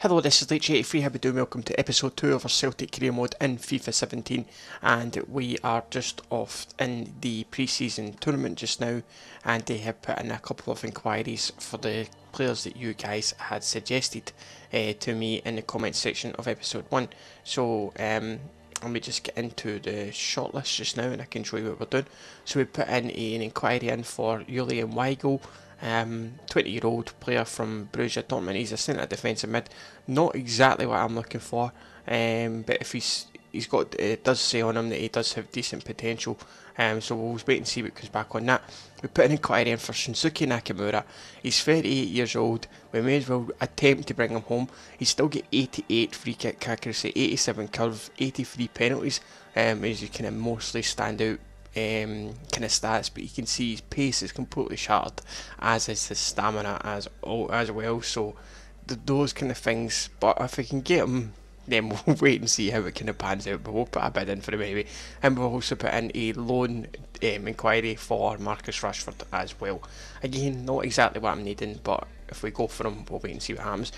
Hello, this is Leech83. How we doing? Welcome to episode 2 of our Celtic career mode in FIFA 17, and we are just off in the pre-season tournament just now, and they have put in a couple of inquiries for the players that you guys had suggested to me in the comment section of episode 1. So let me just get into the shortlist just now and I can show you what we're doing. So we put in an inquiry in for Julian Weigl, 20-year-old player from Borussia Dortmund. He's a centre defensive mid, not exactly what I'm looking for, but if he's got, it does say on him that he does have decent potential, so we'll wait and see what comes back on that. We put an inquiry in for Shinsuke Nakamura. He's 38 years old. We may as well attempt to bring him home. He's still got 88 free kick accuracy, 87 curve, 83 penalties, as you kind of mostly stand out kind of stats, but you can see his pace is completely shattered, as is his stamina as well, so those kind of things. But if we can get him, then we'll wait and see how it kind of pans out, but we'll put a bid in for him anyway. And we'll also put in a loan inquiry for Marcus Rashford as well. Again, not exactly what I'm needing, but if we go for him, we'll wait and see what happens.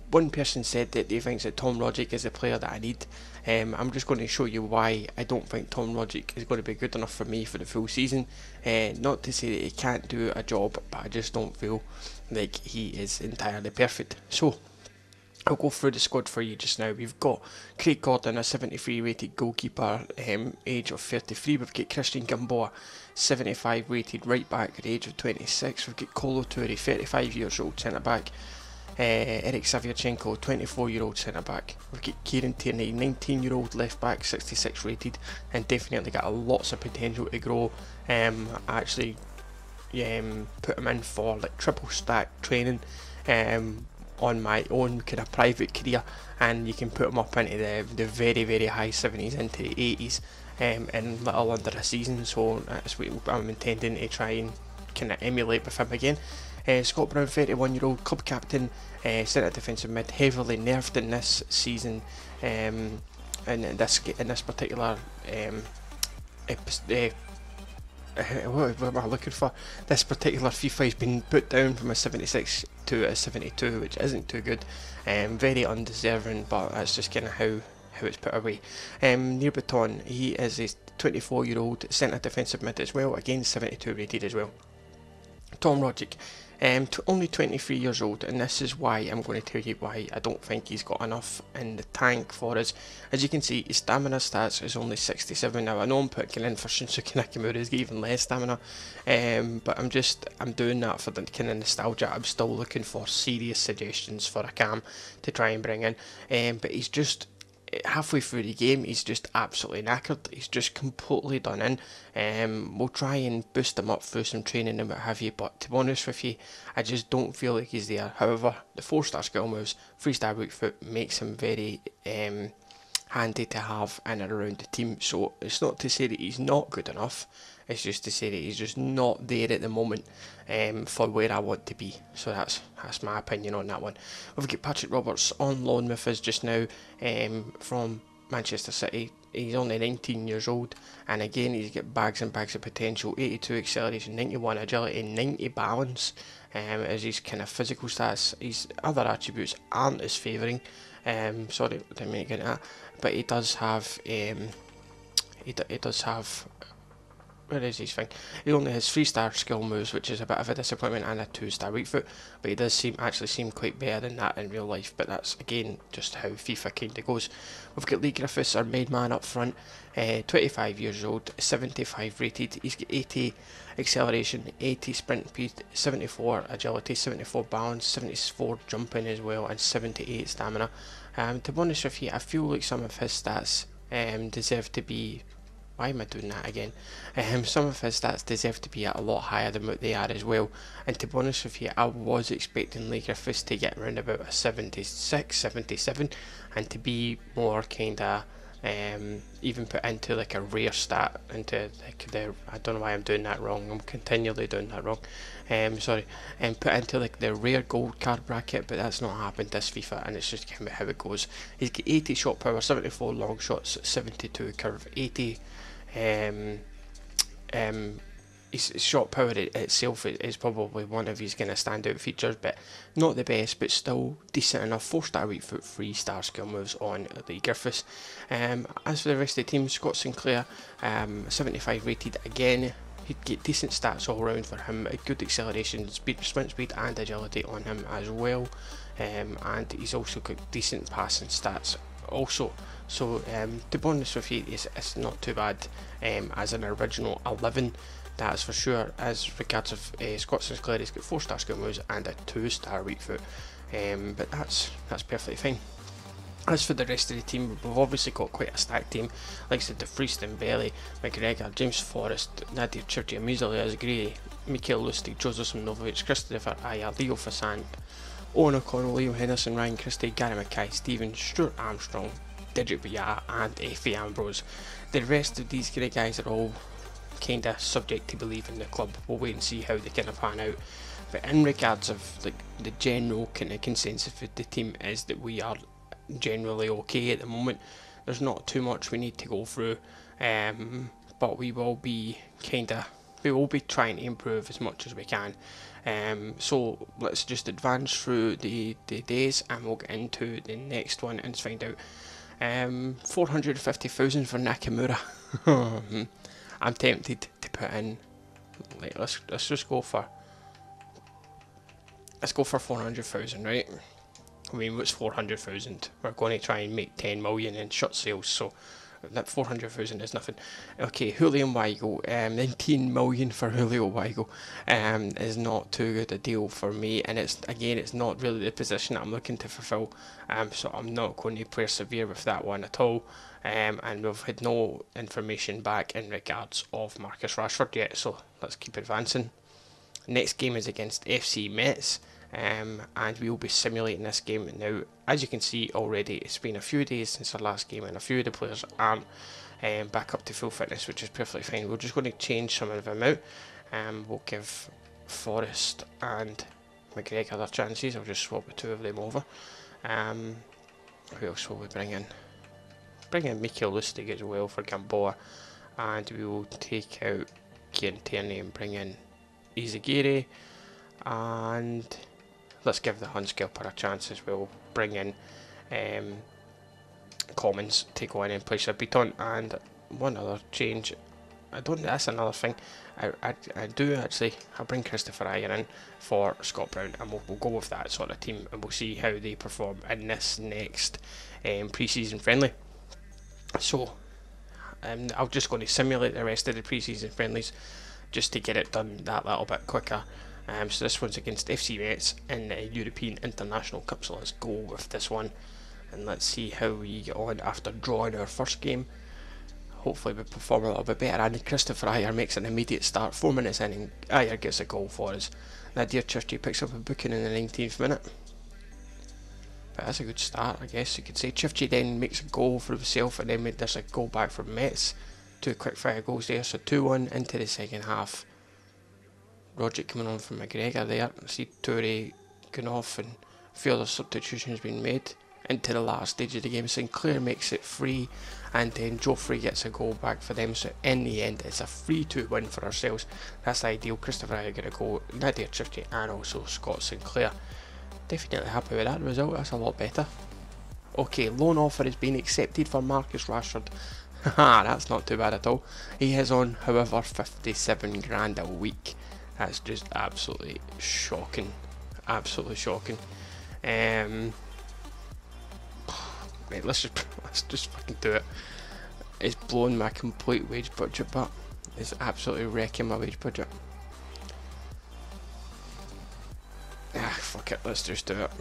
One person said that they thinks that Tom Rogic is the player that I need. I'm just going to show you why I don't think Tom Rogic is going to be good enough for me for the full season. Not to say that he can't do a job, but I just don't feel like he is entirely perfect. So I'll go through the squad for you just now. We've got Craig Gordon, a 73 rated goalkeeper, age of 33. We've got Christian Gamboa, 75 rated right back at the age of 26. We've got Kolo Toure, 35 years old centre back. Eric Savierchenko, 24-year-old centre back. We've got Kieran Tierney, 19-year-old left back, 66 rated, and definitely got lots of potential to grow. Actually put him in for like triple stack training on my own kind of private career, and you can put him up into the very high 70s into the 80s in little under a season. So that's what I'm intending to try and kind of emulate with him again. Scott Brown, 31-year-old club captain, centre defensive mid, heavily nerfed in this season, in this particular what am I looking for? This particular FIFA has been put down from a 76 to a 72, which isn't too good. Very undeserving, but that's just kind of how it's put away. Near Baton, he is a 24-year-old centre defensive mid as well, again 72 rated as well. Tom Rogic, only 23 years old, and this is why I'm going to tell you why I don't think he's got enough in the tank for us. As you can see, his stamina stats is only 67. Now I know I'm putting in for Shinsuke Nakamura, he's got even less stamina, but I'm doing that for the kind of nostalgia. I'm still looking for serious suggestions for a cam to try and bring in, but he's just halfway through the game, he's just absolutely knackered. He's just completely done in. We'll try and boost him up through some training and what have you, but to be honest with you, I just don't feel like he's there. However, the 4-star skill moves, 3-star weak foot makes him very handy to have in and around the team. So it's not to say that he's not good enough, it's just to say that he's just not there at the moment for where I want to be. So that's my opinion on that one. We've got Patrick Roberts on loan with us just now from Manchester City. He's only 19 years old, and again he's got bags and bags of potential. 82 acceleration, 91 agility, 90 balance as his kind of physical stats. His other attributes aren't as favouring. Sorry, I didn't mean to get into that, but he does have he does have, where is his thing? He only has 3-star skill moves, which is a bit of a disappointment, and a 2-star weak foot, but he does actually seem quite better than that in real life, but that's again just how FIFA kind of goes. We've got Lee Griffiths, our main man up front, 25 years old, 75 rated. He's got 80 acceleration, 80 sprint speed, 74 agility, 74 balance, 74 jumping as well, and 78 stamina. To be honest with you, I feel like some of his stats deserve to be, why am I doing that again? Some of his stats deserve to be a lot higher than what they are as well. And to be honest with you, I was expecting Lee Griffiths to get around about a 76, 77, and to be more kind of even put into like a rare stat, into like I don't know why I'm doing that wrong. I'm continually doing that wrong. Sorry, and put into like the rare gold card bracket, but that's not happened this FIFA, and it's just kind of how it goes. He's got 80 shot power, 74 long shots, 72 curve, 80 his shot power itself is probably one of his kind of standout features, but not the best, but still decent enough. 4-star weak foot, 3-star skill moves on Lee Griffiths. As for the rest of the team, Scott Sinclair, 75 rated again. He'd get decent stats all round for him, a good acceleration, speed, sprint speed and agility on him as well, and he's also got decent passing stats also. So to be honest with you, it's not too bad as an original 11, that's for sure. As regards of Scott Sinclair, he's got 4-star skill moves and a 2-star weak foot, but that's perfectly fine. As for the rest of the team, we've obviously got quite a stacked team. Like I said, DeFries, Dembele, McGregor, James Forrest, Nadir Chirchie, Amizali Azgri, Mikael Lustig, Joseph Simnovic, Christopher Ayer, Leo Fassant, Owen O'Connell, Leo Henderson, Ryan Christie, Gary Mackay, Stephen, Stuart Armstrong, Didrik Boyat and Efe Ambrose. The rest of these kind of guys are all kind of subject to believe in the club. We'll wait and see how they kind of pan out. But in regards of like the general kind of consensus for the team is that we are generally okay at the moment. There's not too much we need to go through, but we will be trying to improve as much as we can. So let's just advance through the days and we'll get into the next one and find out. 450,000 for Nakamura. I'm tempted to put in, like, let's just go for 400,000, right? I mean, what's 400,000? We're going to try and make 10 million in shirt sales, so that 400,000 is nothing. Okay, Julio Weigl, 19 million for Julio Weigl is not too good a deal for me, and it's not really the position that I'm looking to fulfill, so I'm not going to persevere with that one at all. And we've had no information back in regards of Marcus Rashford yet, so let's keep advancing. Next game is against FC Metz. And we will be simulating this game. Now, as you can see already, it's been a few days since our last game and a few of the players aren't back up to full fitness, which is perfectly fine. We're just going to change some of them out. We'll give Forrest and McGregor their chances. I'll just swap the two of them over. Who else will we bring in? Bring in Mikael Lustig as well for Gamboa, and we will take out Kieran Tierney and bring in Izagiri, and let's give the Hunskilper a chance as well. Bring in Commons to go in and place a Beaton, and one other change. That's another thing. I do actually. I'll bring Christopher Ayer in for Scott Brown, and we'll go with that sort of team, and we'll see how they perform in this next pre-season friendly. So I'm just going to simulate the rest of the pre-season friendlies just to get it done that little bit quicker. So this one's against FC Metz in the European International Cup, so let's go with this one and let's see how we get on after drawing our first game. Hopefully we perform a little bit better, and Christopher Ayer makes an immediate start. 4 minutes in and Ayer gets a goal for us. Nadir Chirchie picks up a booking in the 19th minute. But that's a good start, I guess you could say. Chirchie then makes a goal for himself, and then there's a goal back from Metz. 2 quick fire goals there, so 2-1 into the second half. Rogic coming on from McGregor there. I see Toure going off and a few other substitutions being made into the last stage of the game. Sinclair makes it free, and then Joffrey gets a goal back for them, so in the end it's a 3-2 win for ourselves. That's ideal. Christopher Ayer got a goal, Nadir Chirchie and also Scott Sinclair. Definitely happy with that result, that's a lot better. Okay, loan offer has been accepted for Marcus Rashford. Haha, that's not too bad at all. He is on, however, 57 grand a week. That's just absolutely shocking. Absolutely shocking. Right, let's just fucking do it. It's blowing my complete wage budget, but it's absolutely wrecking my wage budget. Fuck it, let's just do it.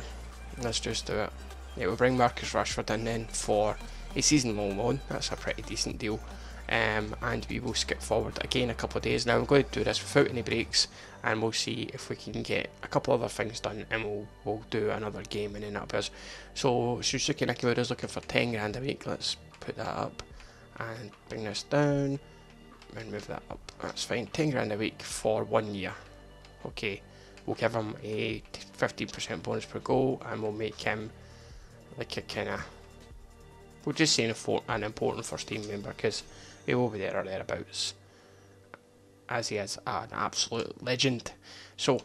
Let's just do it. Yeah, we'll bring Marcus Rashford in then for a season long loan. That's a pretty decent deal. And we will skip forward again a couple of days. Now I'm going to do this without any breaks, and we'll see if we can get a couple other things done, and we'll do another game and then that'll be us. So Shusuke Nakamura is looking for 10 grand a week. Let's put that up and bring this down and move that up. That's fine. 10 grand a week for 1 year. Okay, we'll give him a 15% bonus per goal, and we'll make him like a kind of, we'll just say an important first team member, because he will be there or thereabouts. as he is an absolute legend. So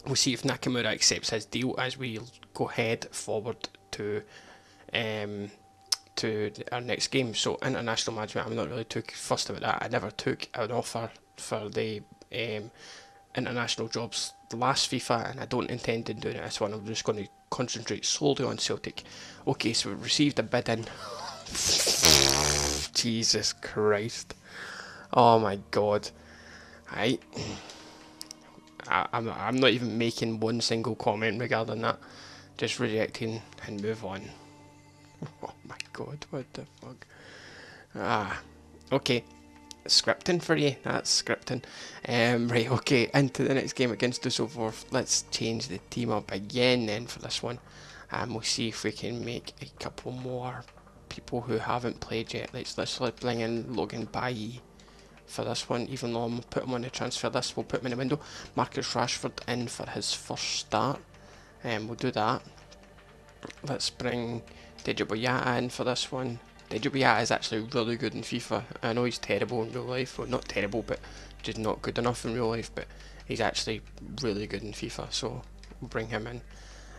we'll see if Nakamura accepts his deal as we go head forward to our next game. So international management, I'm not really too fussed about that. I never took an offer for the international jobs the last FIFA, and I don't intend on doing it this one. I'm just going to concentrate solely on Celtic. Okay, so we received a bid in. Jesus Christ. Oh my god. I'm not even making one single comment regarding that. Just rejecting and move on. Oh my god, what the fuck. Okay. Scripting for you, that's scripting. Right, okay, into the next game against Dusseldorf. Let's change the team up again then for this one. We'll see if we can make a couple more people who haven't played yet. Let's bring in Logan Bailly for this one, even though I'm put him on the transfer list. We'll put him in the window. Marcus Rashford in for his first start. We'll do that. Let's bring Deji Boyata in for this one. Deji Boyata is actually really good in FIFA. I know he's terrible in real life. Well, not terrible, but just not good enough in real life. But he's actually really good in FIFA, so we'll bring him in.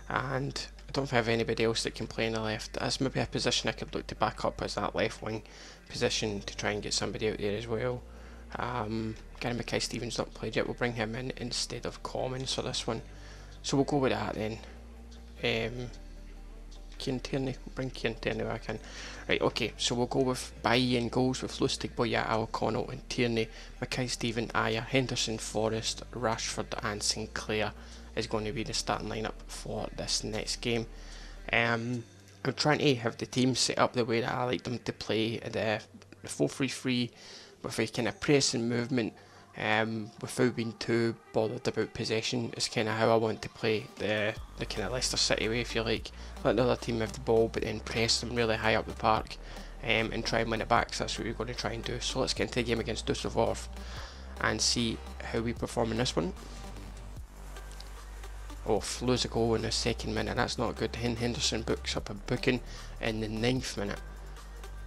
And I don't have anybody else that can play on the left. That's maybe a position I could look to back up as that left wing position to try and get somebody out there as well. Gary Mackay-Stevens not played yet. We'll bring him in instead of Commons for this one. So we'll go with that then. Kieran Tierney, we'll bring Kieran Tierney back in. Right, okay, so we'll go with Bailly in goals with Lustig, Boyata, O'Connell and Tierney. Mackay-Steven, Ayer, Henderson, Forrest, Rashford and Sinclair is going to be the starting lineup for this next game. I'm trying to have the team set up the way that I like them to play, the 4-3-3 with a kind of pressing movement, without being too bothered about possession. Is kind of how I want to play the kind of Leicester City way, if you like. Let the other team have the ball, but then press them really high up the park, and try and win it back. So that's what we're going to try and do. So let's get into the game against Dusseldorf and see how we perform in this one. Oh, lose a goal in the 2nd minute. That's not good. Henderson books up a booking in the 9th minute.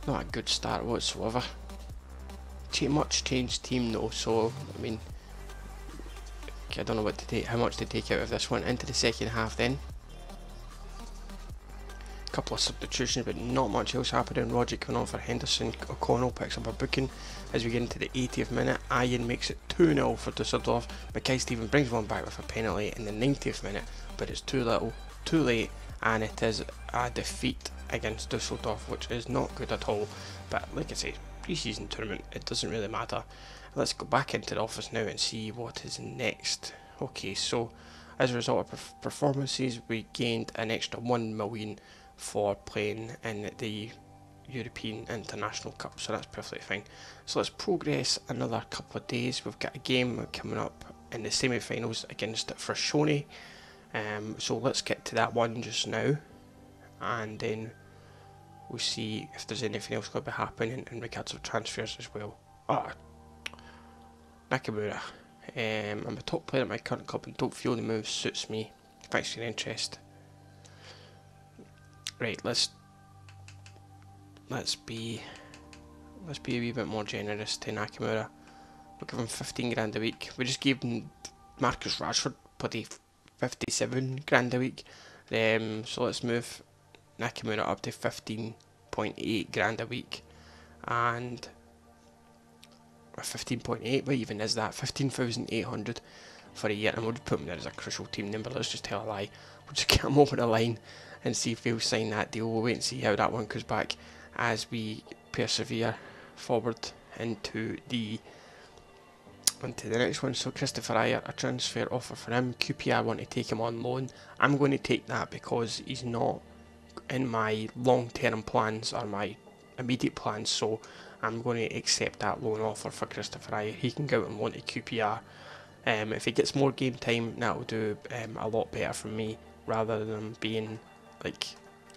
Not a good start whatsoever. Much changed team though, so I mean, I don't know what to take, how much to take out of this one. Into the 2nd half then. A couple of substitutions, but not much else happening. Roger coming on for Henderson. O'Connell picks up a booking as we get into the 80th minute. Ayen makes it 2-0 for Dusseldorf. Mackay-Steven brings one back with a penalty in the 90th minute, but it's too little, too late, and it is a defeat against Dusseldorf, which is not good at all. But like I say, pre-season tournament, it doesn't really matter. Let's go back into the office now and see what is next. Okay, so as a result of performances, we gained an extra 1 million for playing in the European International Cup, so that's perfectly fine. So let's progress another couple of days. We've got a game coming up in the semi-finals against Frasconi, so let's get to that one just now, and then we'll see if there's anything else going to be happening in regards of transfers as well. Nakamura. I'm a top player at my current club and don't feel the move suits me. Thanks for your interest. Right, let's be a wee bit more generous to Nakamura. We'll give him 15 grand a week. We just gave him Marcus Rashford bloody 57 grand a week. So let's move Nakamura up to 15.8 grand a week, and 15.8, what even is that? 15,800 for a year, and we'll put him there as a crucial team number. Let's just tell a lie. We'll just get him over the line and see if he'll sign that deal. We'll wait and see how that one goes back as we persevere forward into the next one. So Christopher Ayer, a transfer offer for him. QPR want to take him on loan. I'm going to take that because he's not in my long-term plans or my immediate plans, so I'm going to accept that loan offer for Christopher Ayer. He can go out and loan to QPR. If he gets more game time, that will do a lot better for me, rather than being like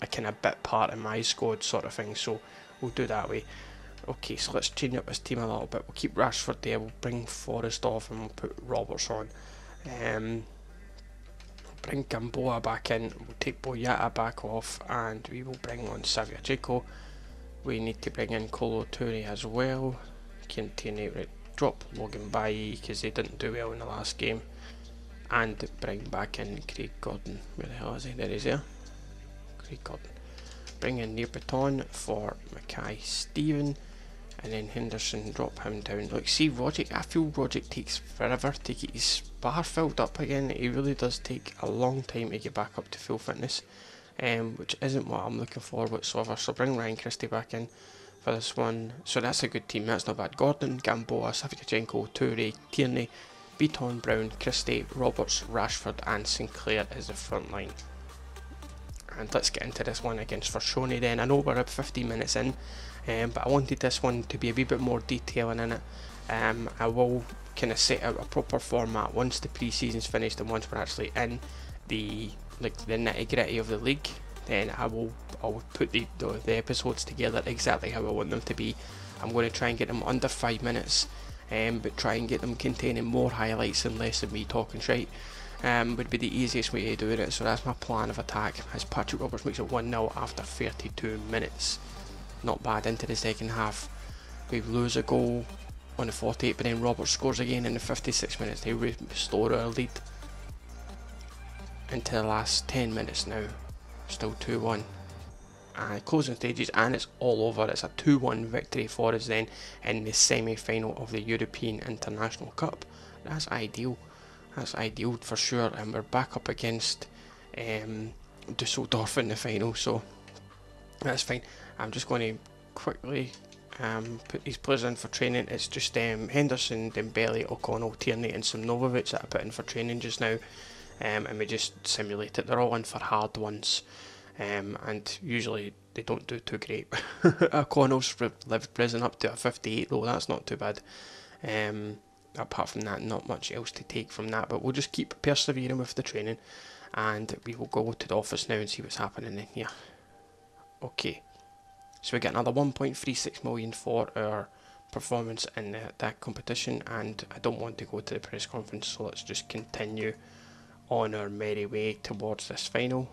a kind of bit part in my squad sort of thing, so we'll do that way. Okay, so let's change up his team a little bit. We'll keep Rashford there, we'll bring Forrest off and we'll put Roberts on. Bring Gamboa back in, we'll take Boyata back off, and we will bring on Savia. We need to bring in Kolo Toure as well. Kieran Tierney, right. drop Logan Bailly because he didn't do well in the last game, and bring back in Craig Gordon. Where the hell is he? There he is there. Craig Gordon. Bring in Near Baton for Mackay Stephen, and then Henderson, drop him down. Look, see Rogic, I feel Rogic takes forever to get his bar filled up again. He really does take a long time to get back up to full fitness, which isn't what I'm looking for whatsoever. So bring Ryan Christie back in for this one. So that's a good team, that's not bad. Gordon, Gamboa, Savichenko, Toure, Tierney, Beaton, Brown, Christie, Roberts, Rashford and Sinclair is the front line. And let's get into this one against Verschone then. I know we're up 15 minutes in, but I wanted this one to be a wee bit more detailing in it. I will kind of set out a proper format once the pre-season's finished and once we're actually in the nitty gritty of the league. Then I'll put the episodes together exactly how I want them to be. I'm going to try and get them under 5 minutes, but try and get them containing more highlights and less of me talking shite. Would be the easiest way to do it, so that's my plan of attack, as Patrick Roberts makes it 1-0 after 32 minutes. Not bad. Into the second half, we lose a goal on the 48th, but then Roberts scores again in the 56 minutes. They restore our lead. Into the last 10 minutes now, still 2-1. Closing stages, and it's all over. It's a 2-1 victory for us then in the semi-final of the European International Cup. That's ideal. That's ideal for sure, and we're back up against Dusseldorf in the final, so that's fine. I'm just going to quickly put these players in for training. It's just Henderson, Dembele, O'Connell, Tierney and Simnovovic that I put in for training just now, and we just simulate it. They're all in for hard ones, and usually they don't do too great. O'Connell's risen up to a 58 though, that's not too bad. Apart from that, not much else to take from that, but we'll just keep persevering with the training, and we will go to the office now and see what's happening in here. Okay, so we get another 1.36 million for our performance in that competition, and I don't want to go to the press conference, so let's just continue on our merry way towards this final.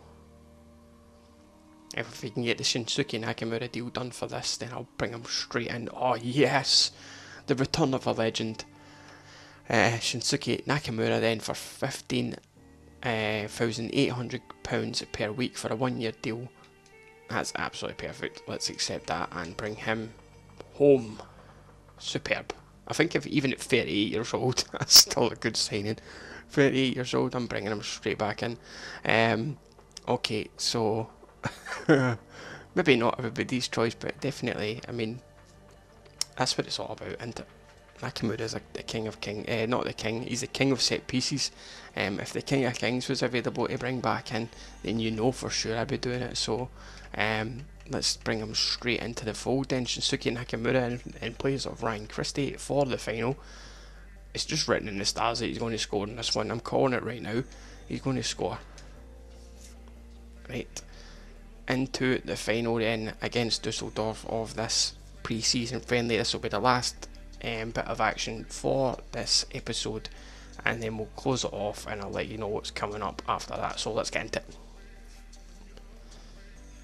If we can get the Shinsuke Nakamura deal done for this, then I'll bring him straight in. Oh yes, the return of a legend. Shinsuke Nakamura then for £15,800 per week for a 1-year deal. That's absolutely perfect. Let's accept that and bring him home. Superb. I think even at 38 years old, that's still a good signing. 38 years old, I'm bringing him straight back in. Okay, so maybe not everybody's choice, but definitely, I mean, that's what it's all about, isn't it? Nakamura is the king of not the king, he's the king of set pieces. If the king of kings was available to bring back in, then you know for sure I'd be doing it. So let's bring him straight into the fold then. Shinsuke Nakamura in place of Ryan Christie for the final. It's just written in the stars that he's going to score in this one. I'm calling it right now. He's going to score. Right. Into the final then against Dusseldorf of this pre-season friendly. This will be the last bit of action for this episode, and then we'll close it off and I'll let you know what's coming up after that. So let's get into it.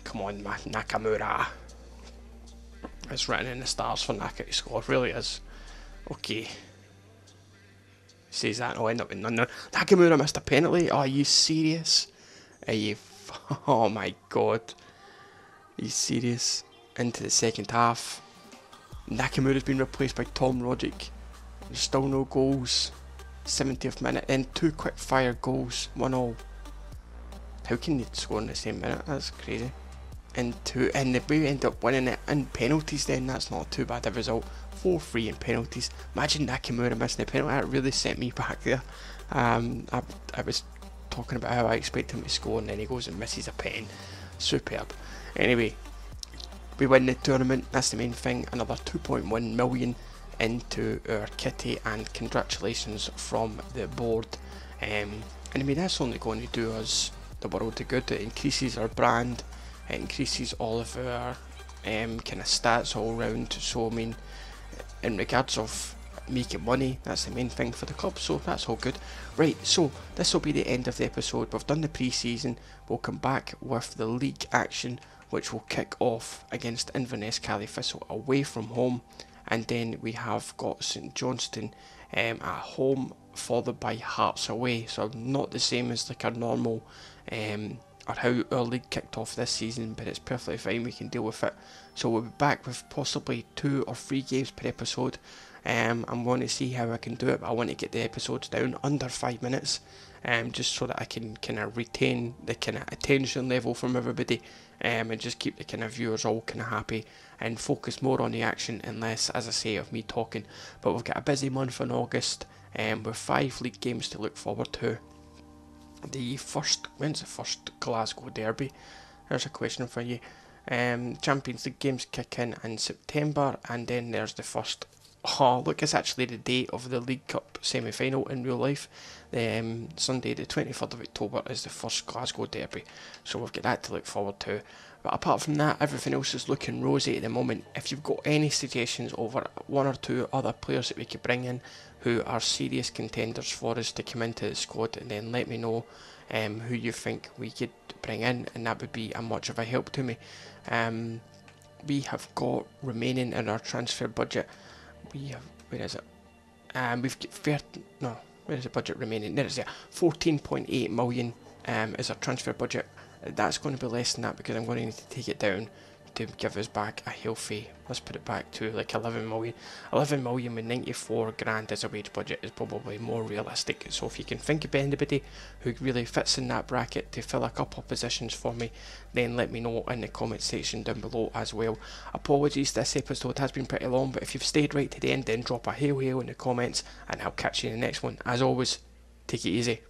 Come on, man, Nakamura. It's written in the stars for Naka to score, it really is. Okay. Says that, I'll end up with none. Nakamura missed a penalty. Are you serious? Are you? Oh my god. Are you serious? Into the second half. Nakamura's been replaced by Tom Rogic. There's still no goals. 70th minute, then 2 quick fire goals, 1-1. How can they score in the same minute? That's crazy. And we end up winning it in penalties then, that's not too bad a result. 4-3 in penalties. Imagine Nakamura missing a penalty, that really sent me back there. I was talking about how I expect him to score and then he goes and misses a pen. Superb. Anyway, we win the tournament, that's the main thing. Another 2.1 million into our kitty, and congratulations from the board. And I mean, that's only going to do us the world of good. It increases our brand, it increases all of our kind of stats all round. So I mean, in regards of making money, that's the main thing for the club, so that's all good. Right, so this will be the end of the episode. We've done the pre-season, we'll come back with the league action, which will kick off against Inverness Caley Thistle away from home. and then we have got St Johnstone at home, followed by Hearts away. So not the same as like our normal or how our league kicked off this season, but it's perfectly fine, we can deal with it. So we'll be back with possibly 2 or 3 games per episode. I'm going to see how I can do it, but I want to get the episodes down under 5 minutes, just so that I can kind of retain the kind of attention level from everybody, and just keep the kind of viewers all kind of happy, and focus more on the action and less, as I say, of me talking. But we've got a busy month in August, with 5 league games to look forward to. When's the first Glasgow derby? There's a question for you. Champions League games kick in September, and then there's the first. Oh, look, it's actually the day of the League Cup semi-final in real life. Sunday the 23rd of October is the first Glasgow derby, so we've got that to look forward to. But apart from that, everything else is looking rosy at the moment. If you've got any suggestions over 1 or 2 other players that we could bring in who are serious contenders for us to come into the squad, and then let me know who you think we could bring in, and that would be a much of a help to me. We have got remaining in our transfer budget. Where is it? We've got where is the budget remaining? There it is, 14.8 million is our transfer budget. That's going to be less than that because I'm going to need to take it down to give us back a healthy, let's put it back to like 11 million. 11 million with 94 grand as a wage budget is probably more realistic. So if you can think of anybody who really fits in that bracket to fill a couple of positions for me, then let me know in the comment section down below as well. Apologies, this episode has been pretty long, but if you've stayed right to the end, then drop a hail in the comments, and I'll catch you in the next one. As always, take it easy.